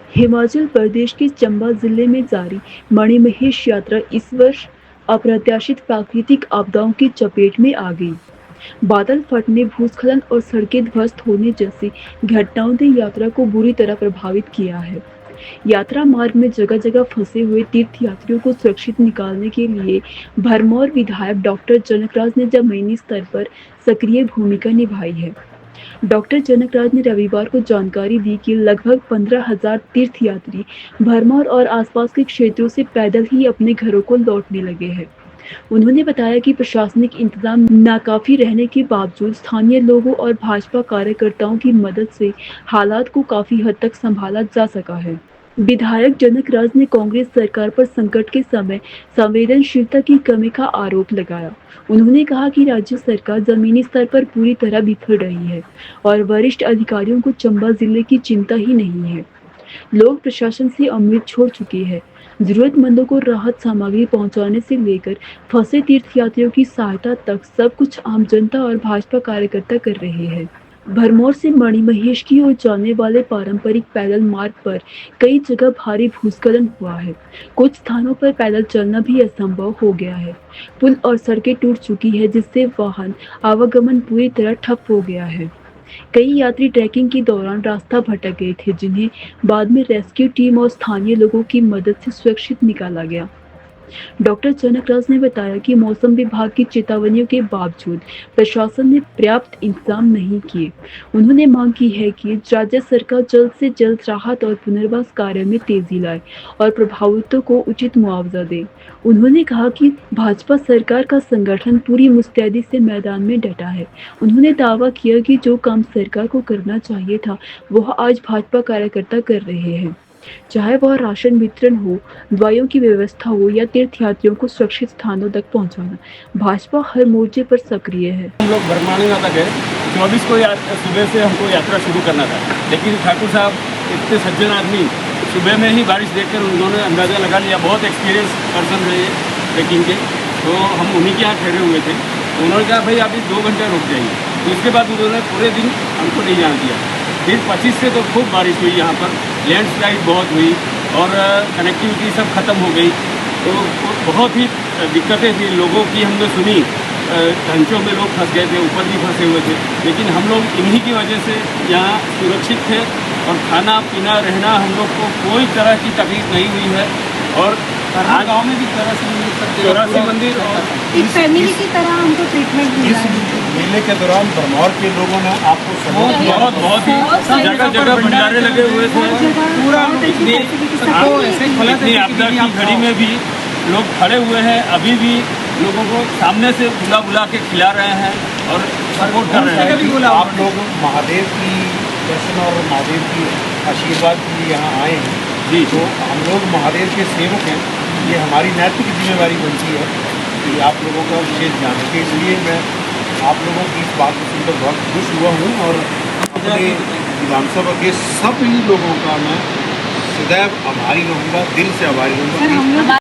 हिमाचल प्रदेश के चंबा जिले में जारी मणिमहेश यात्रा इस वर्ष अप्रत्याशित प्राकृतिक आपदाओं की चपेट में आ गई। बादल फटने, भूस्खलन और सड़कें ध्वस्त होने जैसी घटनाओं ने यात्रा को बुरी तरह प्रभावित किया है। यात्रा मार्ग में जगह जगह फंसे हुए तीर्थ यात्रियों को सुरक्षित निकालने के लिए भरमौर विधायक डॉक्टर जनकराज ने जमीनी स्तर पर सक्रिय भूमिका निभाई है। डॉक्टर जनकराज ने रविवार को जानकारी दी कि लगभग 15,000 तीर्थयात्री भरमौर और आसपास के क्षेत्रों से पैदल ही अपने घरों को लौटने लगे हैं। उन्होंने बताया कि प्रशासनिक इंतजाम नाकाफी रहने के बावजूद स्थानीय लोगों और भाजपा कार्यकर्ताओं की मदद से हालात को काफी हद तक संभाला जा सका है। विधायक जनकराज ने कांग्रेस सरकार पर संकट के समय संवेदनशीलता की कमी का आरोप लगाया। उन्होंने कहा कि राज्य सरकार जमीनी स्तर पर पूरी तरह बिखर रही है और वरिष्ठ अधिकारियों को चंबा जिले की चिंता ही नहीं है। लोग प्रशासन से उम्मीद छोड़ चुके हैं। जरूरतमंदों को राहत सामग्री पहुंचाने से लेकर फंसे तीर्थयात्रियों की सहायता तक सब कुछ आम जनता और भाजपा कार्यकर्ता कर रहे हैं। भरमौर से मणिमहेश की ओर जाने वाले पारंपरिक पैदल मार्ग पर कई जगह भारी भूस्खलन हुआ है। कुछ स्थानों पर पैदल चलना भी असंभव हो गया है। पुल और सड़कें टूट चुकी है, जिससे वाहन आवागमन पूरी तरह ठप हो गया है। कई यात्री ट्रैकिंग के दौरान रास्ता भटक गए थे, जिन्हें बाद में रेस्क्यू टीम और स्थानीय लोगों की मदद से सुरक्षित निकाला गया। डॉक्टर जनकराज ने बताया कि मौसम विभाग की चेतावनियों के बावजूद प्रशासन ने पर्याप्त इंतजाम नहीं किए। उन्होंने मांग की है कि राज्य सरकार जल्द से जल्द राहत और पुनर्वास कार्य में तेजी लाए और प्रभावितों को उचित मुआवजा दे। उन्होंने कहा कि भाजपा सरकार का संगठन पूरी मुस्तैदी से मैदान में डटा है। उन्होंने दावा किया कि जो काम सरकार को करना चाहिए था, वह आज भाजपा कार्यकर्ता कर रहे हैं, चाहे वह राशन वितरण हो, दवाइयों की व्यवस्था हो या तीर्थयात्रियों को सुरक्षित स्थानों तक पहुंचाना। भाजपा हर मोर्चे पर सक्रिय है। हम लोग भरमाणिया तक गए, 24 को सुबह से हमको यात्रा शुरू करना था, लेकिन ठाकुर साहब इतने सज्जन आदमी, सुबह में ही बारिश देखकर उन्होंने अंदाज़ा लगा लिया। बहुत एक्सपीरियंस पर्सन रहे ट्रैकिंग के, तो हम उन्हीं के यहाँ ठहरे हुए थे। तो उन्होंने कहा भाई अभी 2 घंटे रुक जाइए। तो इसके बाद उन्होंने पूरे दिन हमको नहीं जाने दिया। फिर 25 से तो खूब बारिश हुई, यहाँ पर लैंडस्लाइड बहुत हुई और कनेक्टिविटी सब खत्म हो गई। तो बहुत ही दिक्कतें थी लोगों की, हमने सुनी। ढंचों में लोग फंस गए थे, ऊपर भी फंसे हुए थे, लेकिन हम लोग इन्हीं की वजह से यहाँ सुरक्षित थे और खाना पीना रहना हम लोग को कोई तरह की तकलीफ नहीं हुई है। और हर गांव में भी 84 मंदिर और एक फैमिली की तरह हमको ट्रीटमेंट मिला है। मेले के दौरान भरमौर के लोगों ने आपको सपोर्ट किया। बहुत ही जगह जगह भंडारे लगे हुए थे। पूरा इतनी आपदा की घड़ी में भी लोग खड़े हुए हैं, अभी भी लोगों को सामने से बुला बुला के खिला रहे हैं और सपोर्ट कर रहे हैं। आप लोग महादेव की दर्शन और महादेव की आशीर्वाद के लिए यहाँ आए हैं जी। तो हम लोग महादेव के सेवक हैं, ये हमारी नैतिक जिम्मेवारी बनती है कि आप लोगों का विशेष ध्यान रखें। इसलिए मैं आप लोगों की इस बात को सुनकर बहुत खुश हुआ हूँ और अपने विधानसभा के सभी लोगों का मैं सदैव आभारी रहूँगा, दिल से आभारी रहूँगा।